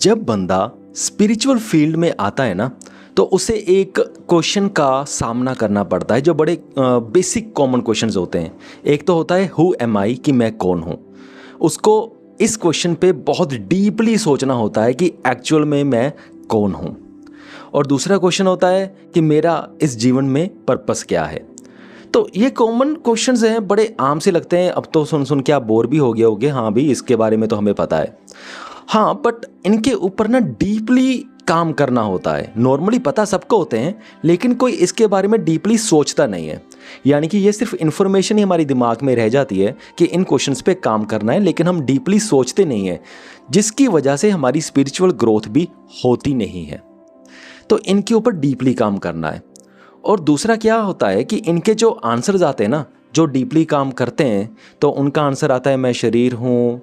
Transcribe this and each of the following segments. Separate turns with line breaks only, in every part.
जब बंदा spiritual field में आता है ना, तो उसे एक क्वेश्चन का सामना करना पड़ता है जो बड़े बेसिक कॉमन क्वेश्चंस होते हैं। एक तो होता है हु एम आई, कि मैं कौन हूँ। उसको इस क्वेश्चन पे बहुत डीपली सोचना होता है कि एक्चुअल में मैं कौन हूँ। और दूसरा क्वेश्चन होता है कि मेरा इस जीवन में पर्पस क्या है। तो ये कॉमन क्वेश्चंस हैं, बड़े आम से लगते हैं। अब तो सुन सुन के आप बोर भी हो गए होगे, हाँ भी इसके बारे में तो हमें पता है। हाँ, बट इनके ऊपर ना डीपली काम करना होता है। नॉर्मली पता सबको होते हैं, लेकिन कोई इसके बारे में डीपली सोचता नहीं है। यानी कि ये सिर्फ इन्फॉर्मेशन ही हमारी दिमाग में रह जाती है कि इन क्वेश्चंस पे काम करना है, लेकिन हम डीपली सोचते नहीं हैं, जिसकी वजह से हमारी स्पिरिचुअल ग्रोथ भी होती नहीं है। तो इनके ऊपर डीपली काम करना है। और दूसरा क्या होता है कि इनके जो आंसर्स आते हैं ना, जो डीपली काम करते हैं, तो उनका आंसर आता है मैं शरीर हूँ,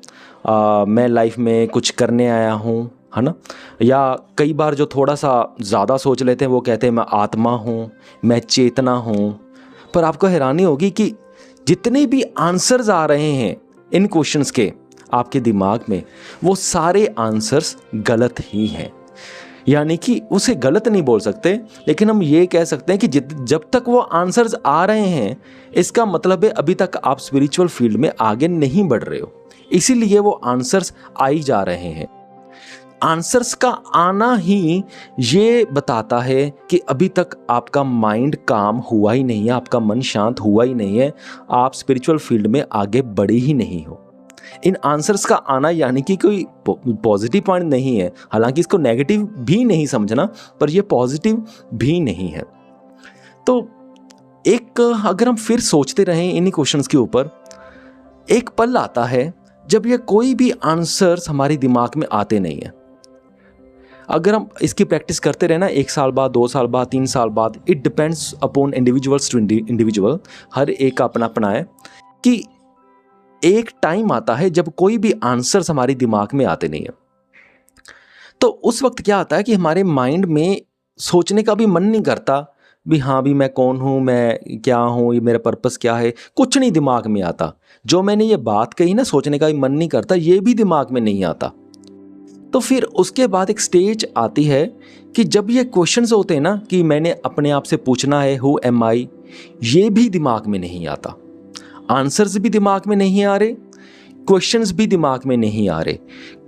मैं लाइफ में कुछ करने आया हूँ, है ना। या कई बार जो थोड़ा सा ज़्यादा सोच लेते हैं वो कहते हैं मैं आत्मा हूँ, मैं चेतना हूँ। पर आपको हैरानी होगी कि जितने भी आंसर्स आ रहे हैं इन क्वेश्चंस के आपके दिमाग में, वो सारे आंसर्स गलत ही हैं। यानी कि उसे गलत नहीं बोल सकते, लेकिन हम ये कह सकते हैं कि जब तक वो आंसर्स आ रहे हैं, इसका मतलब है अभी तक आप स्पिरिचुअल फील्ड में आगे नहीं बढ़ रहे हो। इसीलिए वो आंसर्स आई जा रहे हैं। आंसर्स का आना ही ये बताता है कि अभी तक आपका माइंड काम हुआ ही नहीं है, आपका मन शांत हुआ ही नहीं है, आप स्पिरिचुअल फील्ड में आगे बढ़े ही नहीं हो। इन आंसर्स का आना यानी कि कोई पॉजिटिव पॉइंट नहीं है, हालांकि इसको नेगेटिव भी नहीं समझना, पर ये पॉजिटिव भी नहीं है। तो एक अगर हम फिर सोचते रहें इन्हीं क्वेश्चंस के ऊपर, एक पल आता है जब ये कोई भी आंसर्स हमारे दिमाग में आते नहीं है। अगर हम इसकी प्रैक्टिस करते रहे ना, 1 साल बाद, 2 साल बाद, 3 साल बाद, it depends upon individuals to individual, हर एक का अपना अपना है, कि एक टाइम आता है जब कोई भी आंसर्स हमारे दिमाग में आते नहीं है। तो उस वक्त क्या आता है कि हमारे माइंड में सोचने का भी मन नहीं करता भी हाँ भी मैं कौन हूँ, मैं क्या हूँ, ये मेरा पर्पस क्या है, कुछ नहीं दिमाग में आता। जो मैंने ये बात कही ना, सोचने का भी मन नहीं करता, ये भी दिमाग में नहीं आता। तो फिर उसके बाद एक स्टेज आती है कि जब ये क्वेश्चंस होते हैं ना कि मैंने अपने आप से पूछना है हु एम आई, ये भी दिमाग में नहीं आता। आंसर्स भी दिमाग में नहीं आ रहे, क्वेश्चंस भी दिमाग में नहीं आ रहे,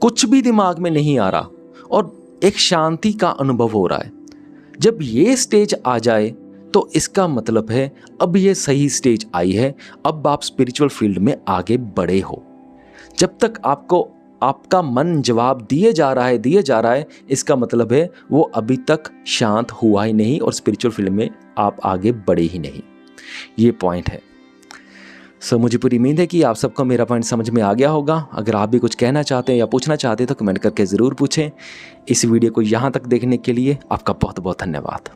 कुछ भी दिमाग में नहीं आ रहा, और एक शांति का अनुभव हो रहा है। जब ये स्टेज आ जाए तो इसका मतलब है अब ये सही स्टेज आई है, अब आप स्पिरिचुअल फील्ड में आगे बढ़े हो। जब तक आपको आपका मन जवाब दिए जा रहा है, इसका मतलब है वो अभी तक शांत हुआ ही नहीं और स्पिरिचुअल फील्ड में आप आगे बढ़े ही नहीं। ये पॉइंट है। मुझे पूरी उम्मीद है कि आप सबको मेरा पॉइंट समझ में आ गया होगा। अगर आप भी कुछ कहना चाहते हैं या पूछना चाहते हैं तो कमेंट करके ज़रूर पूछें। इस वीडियो को यहाँ तक देखने के लिए आपका बहुत बहुत धन्यवाद।